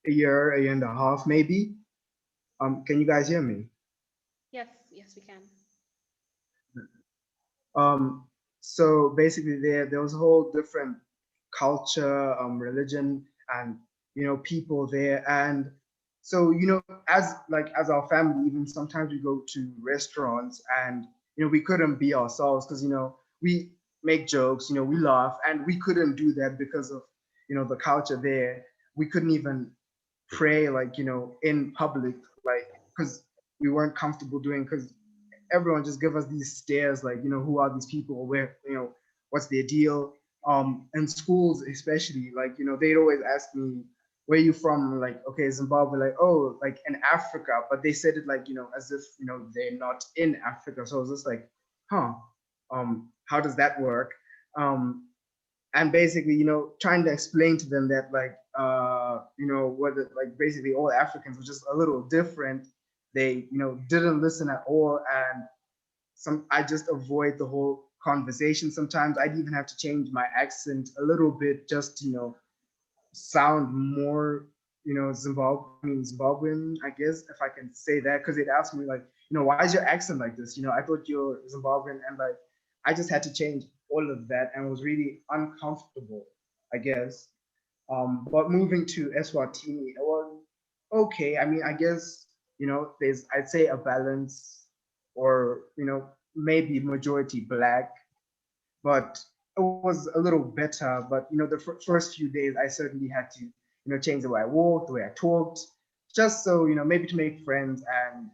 a year and a half, maybe. Can you guys hear me? Yes, we can. So basically there was a whole different culture, religion, and people there. And so as our family, even sometimes we go to restaurants and we couldn't be ourselves because we make jokes, we laugh, and we couldn't do that because of the culture there. We couldn't even pray in public, like, because we weren't comfortable doing, because everyone just give us these stares, like, who are these people, where, what's their deal. In schools especially, like, they'd always ask me, where are you from? Like, okay, Zimbabwe. Like, oh, like in Africa, but they said it like, as if they're not in Africa. So I was just like, how does that work? And basically, trying to explain to them that, like, whether, like, basically all Africans were just a little different. They, didn't listen at all. And I just avoid the whole conversation. Sometimes I'd even have to change my accent a little bit just to, sound more, Zimbabwean, I guess, if I can say that, because they'd ask me, like, why is your accent like this? I thought you're Zimbabwean, and like I just had to change all of that and was really uncomfortable, I guess. But moving to Eswatini, it was okay. I mean, I guess, there's, I'd say, a balance, or, maybe majority Black, but it was a little better. But, the first few days, I certainly had to, change the way I walked, the way I talked, just so, maybe to make friends and,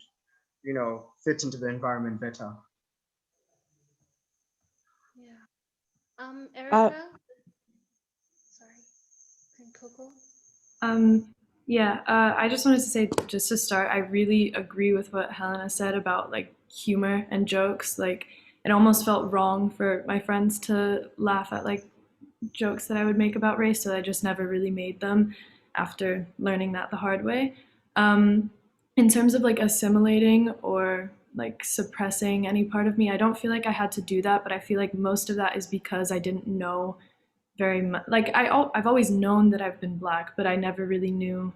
fit into the environment better. Yeah. Uh, Erica? Sorry. And Coco? Yeah, I just wanted to say, just to start, I really agree with what Helena said about like humor and jokes. Like, it almost felt wrong for my friends to laugh at like jokes that I would make about race, so I just never really made them after learning that the hard way. Um, in terms of like assimilating or like suppressing any part of me, I don't feel like I had to do that, but I feel like most of that is because I didn't know very much. Like I've always known that I've been Black, but I never really knew.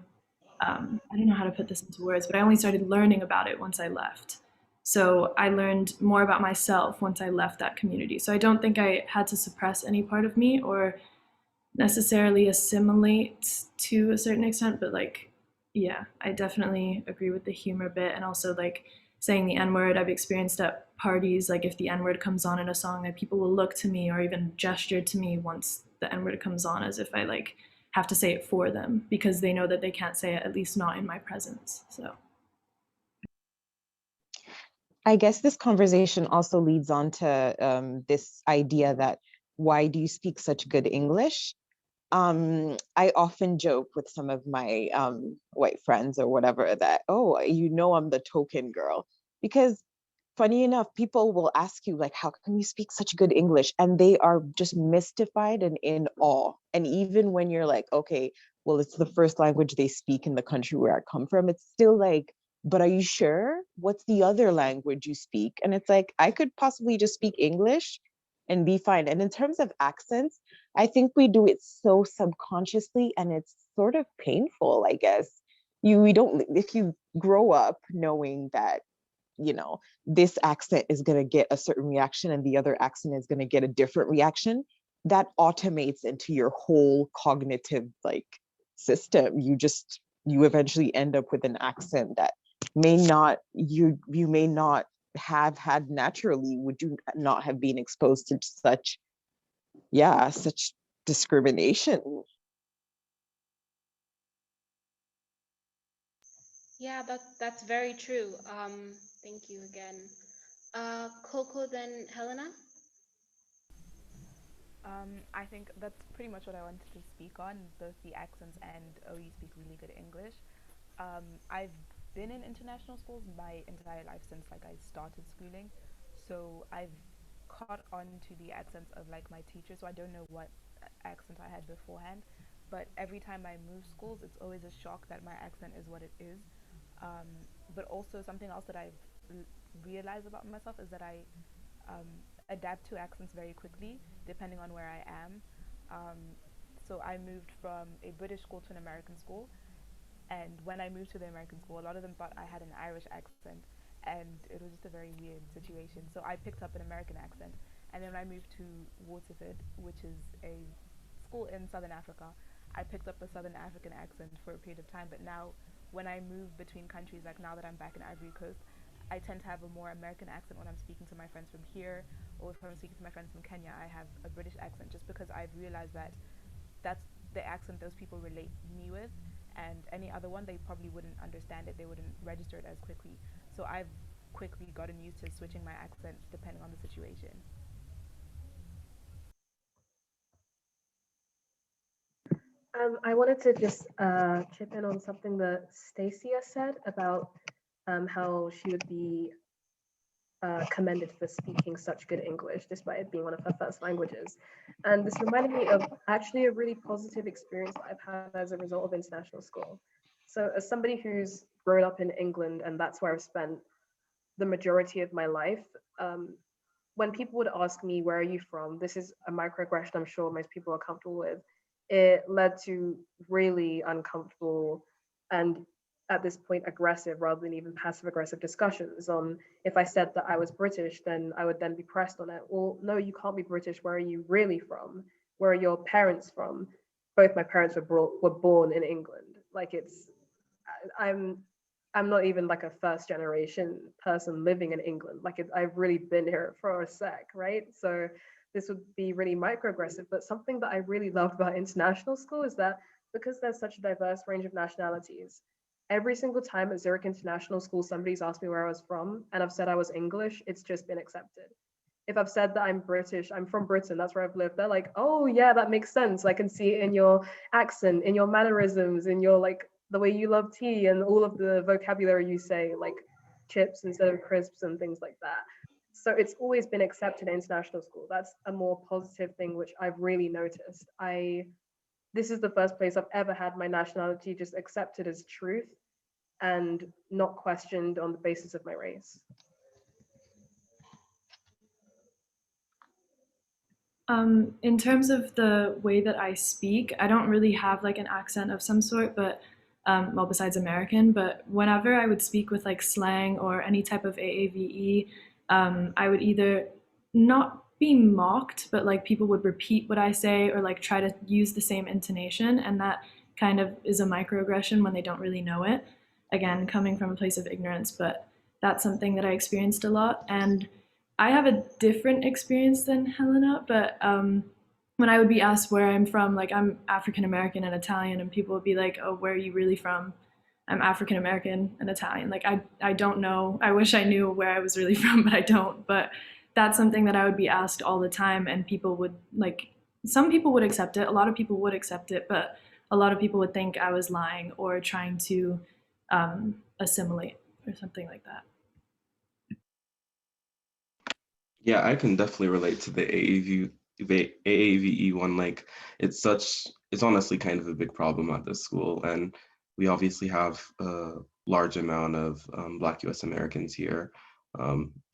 I don't know how to put this into words, but I only started learning about it once I left. So I learned more about myself once I left that community. So I don't think I had to suppress any part of me or necessarily assimilate to a certain extent, but like, yeah, I definitely agree with the humor bit, and also like saying the N word. I've experienced at parties, like if the N word comes on in a song, that people will look to me or even gesture to me once the N word comes on, as if I like have to say it for them because they know that they can't say it, at least not in my presence. So I guess this conversation also leads on to this idea that why do you speak such good English? I often joke with some of my white friends or whatever that, oh, I'm the token girl. Because funny enough, people will ask you, like, how can you speak such good English? And they are just mystified and in awe. And even when you're like, okay, well, it's the first language they speak in the country where I come from, it's still like, but are you sure? What's the other language you speak? And it's like, I could possibly just speak English and be fine. And in terms of accents, I think we do it so subconsciously and it's sort of painful, I guess. We don't, if you grow up knowing that, this accent is going to get a certain reaction and the other accent is going to get a different reaction, that automates into your whole cognitive like system. You eventually end up with an accent that you may not have had naturally, would you not have been exposed to such discrimination. Yeah, that's very true. Thank you again. Coco, then Helena? I think that's pretty much what I wanted to speak on, both the accents and you speak really good English. I've been in international schools my entire life since like I started schooling, so I've caught on to the accents of like my teachers. So I don't know what accent I had beforehand, but every time I move schools, it's always a shock that my accent is what it is. Um, but also something else that I've realized about myself is that I um, adapt to accents very quickly depending on where I am. Um, so I moved from a British school to an American school, and when I moved to the American school, a lot of them thought I had an Irish accent, and it was just a very weird situation. So I picked up an American accent, and then when I moved to Waterford, which is a school in Southern Africa, I picked up a Southern African accent for a period of time. But now, when I move between countries, like now that I'm back in Ivory Coast, I tend to have a more American accent when I'm speaking to my friends from here, or if I'm speaking to my friends from Kenya, I have a British accent just because I've realized that that's the accent those people relate me with, and any other one they probably wouldn't understand it, they wouldn't register it as quickly. So I've quickly gotten used to switching my accent depending on the situation. I wanted to just chip in on something that Stacia said about how she would be commended for speaking such good English, despite it being one of her first languages. And this reminded me of actually a really positive experience that I've had as a result of international school. So, as somebody who's grown up in England, and that's where I've spent the majority of my life, when people would ask me, where are you from? This is a microaggression I'm sure most people are comfortable with. It led to really uncomfortable and at this point aggressive rather than even passive aggressive discussions on if I said that I was British, then I would then be pressed on it. Well, no, you can't be British. Where are you really from? Where are your parents from? Both my parents were born in England. Like I'm I'm not even like a first generation person living in England. Like I've really been here for a sec, right? So this would be really microaggressive. But something that I really love about international school is that because there's such a diverse range of nationalities, every single time at Zurich International School, somebody's asked me where I was from, and I've said I was English, it's just been accepted. If I've said that I'm British, I'm from Britain, that's where I've lived, they're like, oh yeah, that makes sense. I can see it in your accent, in your mannerisms, in your like the way you love tea and all of the vocabulary you say, like chips instead of crisps and things like that. So it's always been accepted at international school. That's a more positive thing, which I've really noticed. This is the first place I've ever had my nationality just accepted as truth and not questioned on the basis of my race. In terms of the way that I speak, I don't really have like an accent of some sort, but well, besides American, but whenever I would speak with like slang or any type of AAVE, I would either not be mocked, but like people would repeat what I say or like try to use the same intonation. And that kind of is a microaggression when they don't really know it. Again, coming from a place of ignorance, but that's something that I experienced a lot. And I have a different experience than Helena, but when I would be asked where I'm from, like I'm African American and Italian, and people would be like, "Oh, where are you really from?" I'm African American and Italian. Like I don't know. I wish I knew where I was really from, but I don't. But that's something that I would be asked all the time, and people would like. Some people would accept it. A lot of people would accept it, but a lot of people would think I was lying or trying to assimilate or something like that. Yeah, I can definitely relate to the AAVE one. Like, it's honestly kind of a big problem at this school, and we obviously have a large amount of Black US Americans here,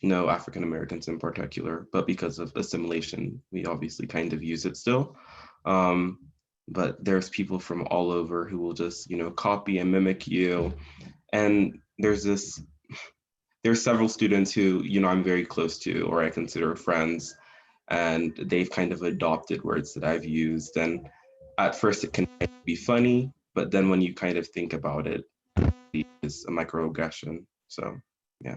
no African Americans in particular, but because of assimilation, we obviously kind of use it still. But there's people from all over who will just, copy and mimic you. And there's several students who, I'm very close to or I consider friends, and they've kind of adopted words that I've used. And at first it can be funny, but then when you kind of think about it, it's a microaggression. So, yeah.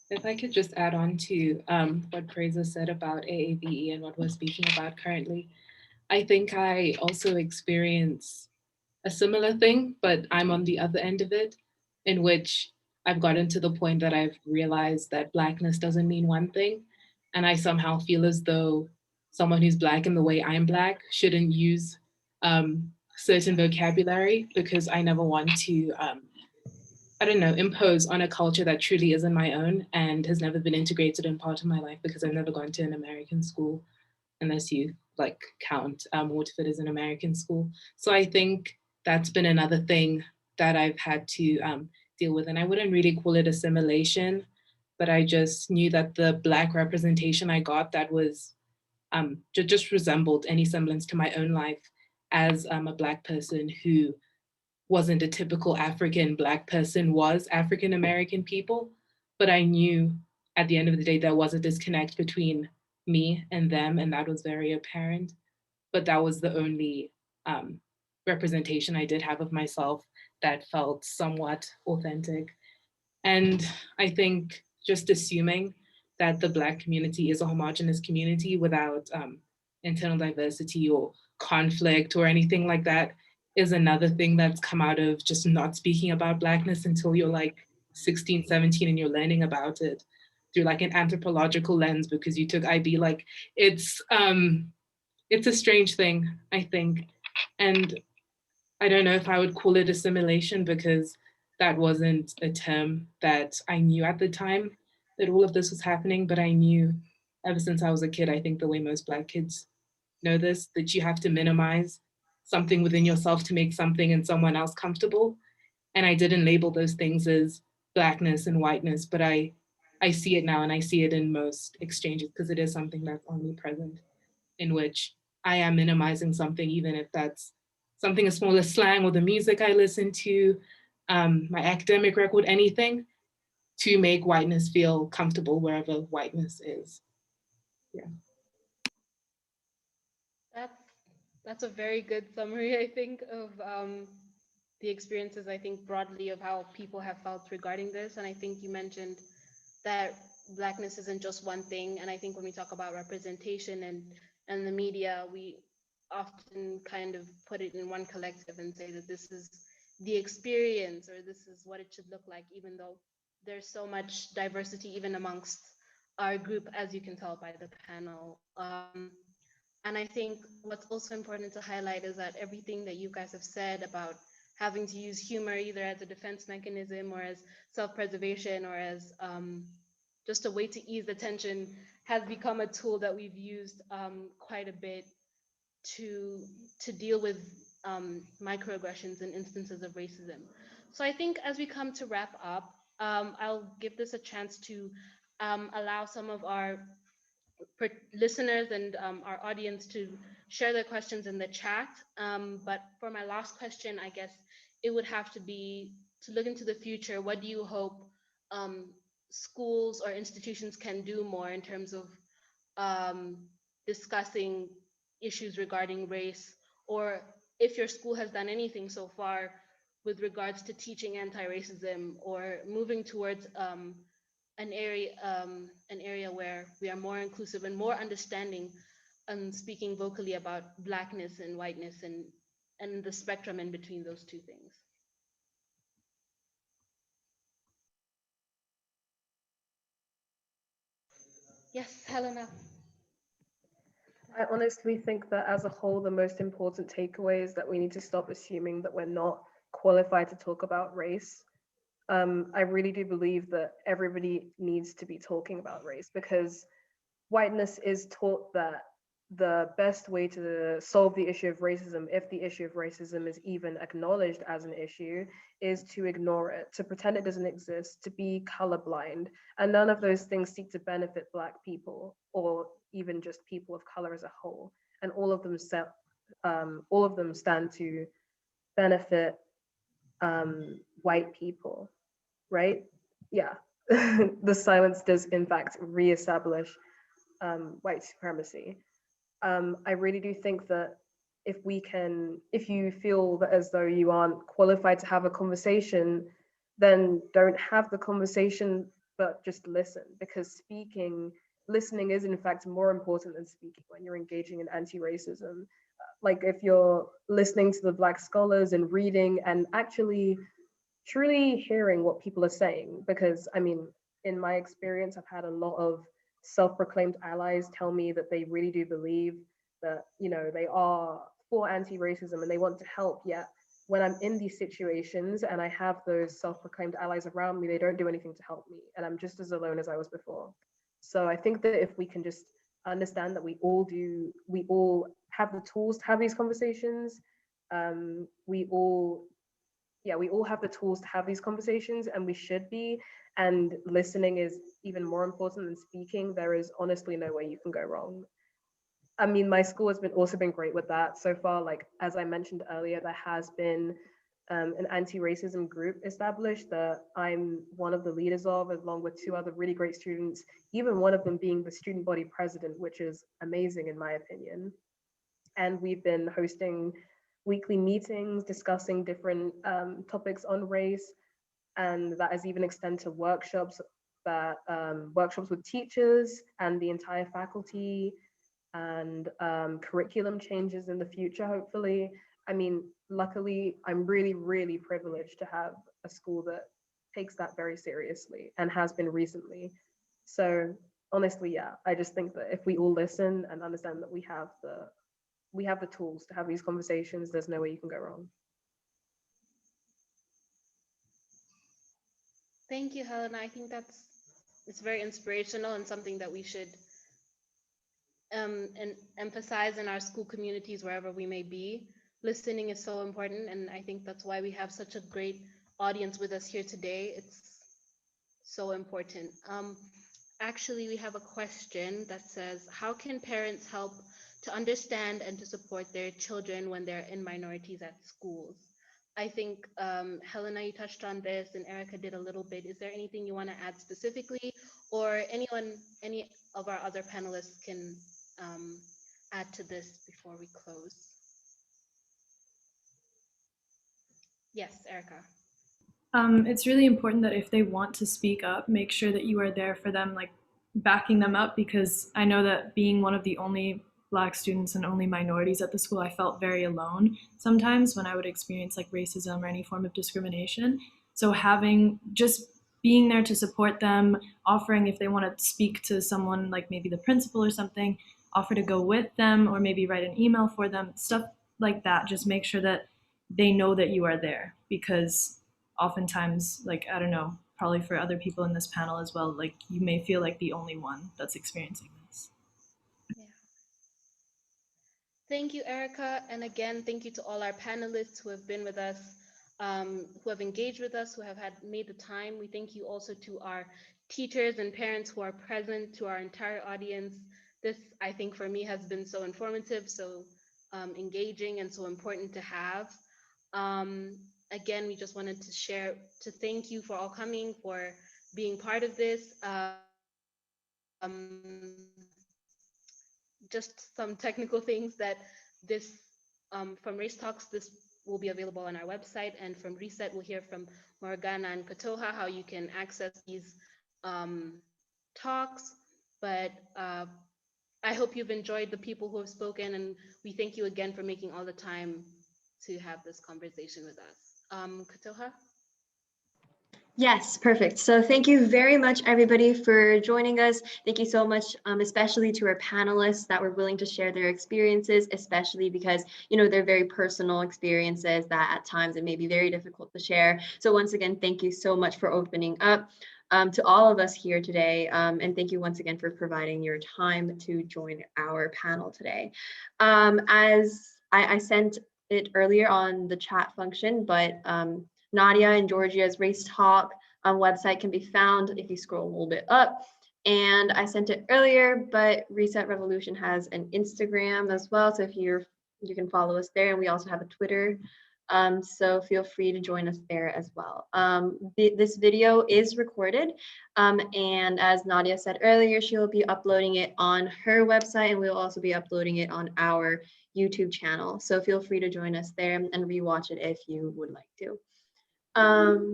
If I could just add on to what Fraser said about AAVE and what we're speaking about currently, I think I also experience a similar thing, but I'm on the other end of it, in which I've gotten to the point that I've realized that Blackness doesn't mean one thing. And I somehow feel as though someone who's Black in the way I'm Black shouldn't use certain vocabulary, because I never want to, I don't know, impose on a culture that truly isn't my own and has never been integrated in part of my life, because I've never gone to an American school, unless you like count Waterford as an American school. So I think that's been another thing that I've had to deal with. And I wouldn't really call it assimilation, but I just knew that the Black representation I got that was just resembled any semblance to my own life as a Black person who wasn't a typical African Black person, was African American people. But I knew at the end of the day, there was a disconnect between me and them, and that was very apparent. But that was the only representation I did have of myself that felt somewhat authentic. And I think just assuming that the Black community is a homogenous community without internal diversity or conflict or anything like that is another thing that's come out of just not speaking about Blackness until you're like 16, 17 and you're learning about it through like an anthropological lens because you took IB. Like it's a strange thing, I think. And I don't know if I would call it assimilation because that wasn't a term that I knew at the time that all of this was happening, but I knew ever since I was a kid, I think the way most Black kids know this, that you have to minimize something within yourself to make something and someone else comfortable. And I didn't label those things as Blackness and whiteness, but I see it now and I see it in most exchanges because it is something that's omnipresent, in which I am minimizing something, even if that's something as small as slang or the music I listen to, my academic record, anything to make whiteness feel comfortable wherever whiteness is. Yeah. That's a very good summary, I think, of the experiences, I think, broadly of how people have felt regarding this. And I think you mentioned that Blackness isn't just one thing. And I think when we talk about representation and the media, we often kind of put it in one collective and say that this is the experience or this is what it should look like, even though there's so much diversity even amongst our group, as you can tell by the panel. And I think what's also important to highlight is that everything that you guys have said about having to use humor either as a defense mechanism or as self-preservation or as just a way to ease the tension has become a tool that we've used quite a bit to deal with microaggressions and instances of racism. So I think as we come to wrap up, I'll give this a chance to allow some of our listeners and our audience to share their questions in the chat. But for my last question, I guess it would have to be to look into the future. What do you hope schools or institutions can do more in terms of discussing issues regarding race, or if your school has done anything so far with regards to teaching anti-racism or moving towards an area where we are more inclusive and more understanding and speaking vocally about Blackness and whiteness and the spectrum in between those two things. Yes, Helena. I honestly think that as a whole, the most important takeaway is that we need to stop assuming that we're not qualified to talk about race. I really do believe that everybody needs to be talking about race, because whiteness is taught that the best way to solve the issue of racism, if the issue of racism is even acknowledged as an issue, is to ignore it, to pretend it doesn't exist, to be colorblind. And none of those things seek to benefit Black people or even just people of color as a whole. And all of them stand to benefit white people, right? Yeah. The silence does in fact reestablish white supremacy. I really do think that if you feel that as though you aren't qualified to have a conversation, then don't have the conversation, but just listen, because listening is in fact more important than speaking when you're engaging in anti-racism. Like if you're listening to the Black scholars and reading and actually truly hearing what people are saying, because I mean, in my experience, I've had a lot of self-proclaimed allies tell me that they really do believe that, you know, they are for anti-racism and they want to help, yet when I'm in these situations and I have those self-proclaimed allies around me, they don't do anything to help me, and I'm just as alone as I was before. So I think that if we can just understand that we all have the tools to have these conversations, we all have the tools to have these conversations, and we should be. And listening is even more important than speaking. There is honestly no way you can go wrong. I mean, my school has also been great with that so far. Like, as I mentioned earlier, there has been an anti-racism group established that I'm one of the leaders of, along with two other really great students, even one of them being the student body president, which is amazing in my opinion. And we've been hosting weekly meetings discussing different topics on race, and that has even extended to workshops with teachers and the entire faculty, and curriculum changes in the future, hopefully. I mean, luckily, I'm really, really privileged to have a school that takes that very seriously and has been recently. So honestly, yeah, I just think that if we all listen and understand that we have the tools to have these conversations, there's no way you can go wrong. Thank you, Helena. I think it's very inspirational and something that we should and emphasize in our school communities wherever we may be. Listening is so important, and I think that's why we have such a great audience with us here today. It's so important. Actually, we have a question that says, how can parents help to understand and to support their children when they're in minorities at schools? I think Helena, you touched on this, and Erica did a little bit. Is there anything you want to add specifically, or any of our other panelists can add to this before we close? Yes, Erica. It's really important that if they want to speak up, make sure that you are there for them, like backing them up, because I know that being one of the only Black students and only minorities at the school, I felt very alone sometimes when I would experience like racism or any form of discrimination. So just being there to support them, offering if they want to speak to someone like maybe the principal or something, offer to go with them or maybe write an email for them, stuff like that. Just make sure that they know that you are there, because oftentimes, like, I don't know, probably for other people in this panel as well, like you may feel like the only one that's experiencing this. Yeah. Thank you, Erica. And again, thank you to all our panelists who have been with us, who have engaged with us, who have made the time. We thank you also to our teachers and parents who are present, to our entire audience. This, I think, for me has been so informative, so engaging, and so important to have. Again, we just wanted to thank you for all coming, for being part of this. Just some technical things that this, from Racetalks, this will be available on our website, and from Reset, we'll hear from Morgana and Katoha how you can access these talks. But I hope you've enjoyed the people who have spoken, and we thank you again for making all the time to have this conversation with us. Katoha? Yes, perfect. So thank you very much, everybody, for joining us. Thank you so much, especially to our panelists that were willing to share their experiences, especially because, you know, they're very personal experiences that at times it may be very difficult to share. So once again, thank you so much for opening up to all of us here today. And thank you once again for providing your time to join our panel today. As I sent it earlier on the chat function, but Nadia and Georgia's Racetalk website can be found if you scroll a little bit up. And I sent it earlier, but Reset Revolution has an Instagram as well. So if you can follow us there, and we also have a Twitter. So feel free to join us there as well. This video is recorded. And as Nadia said earlier, she will be uploading it on her website, and we'll also be uploading it on our YouTube channel. So feel free to join us there and rewatch it if you would like to.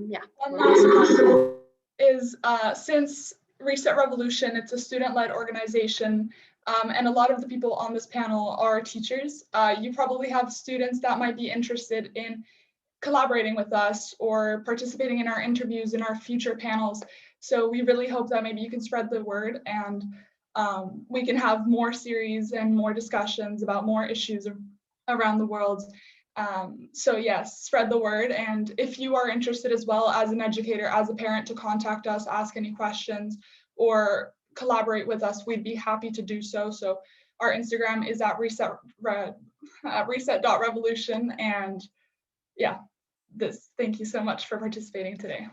Yeah. One last comment is since Reset Revolution, it's a student-led organization, and a lot of the people on this panel are teachers. You probably have students that might be interested in collaborating with us or participating in our interviews in our future panels. So we really hope that maybe you can spread the word, and we can have more series and more discussions about more issues around the world. So yes, spread the word. And if you are interested as well as an educator, as a parent, to contact us, ask any questions, or collaborate with us, we'd be happy to do so. So our Instagram is at reset.revolution. And yeah, thank you so much for participating today.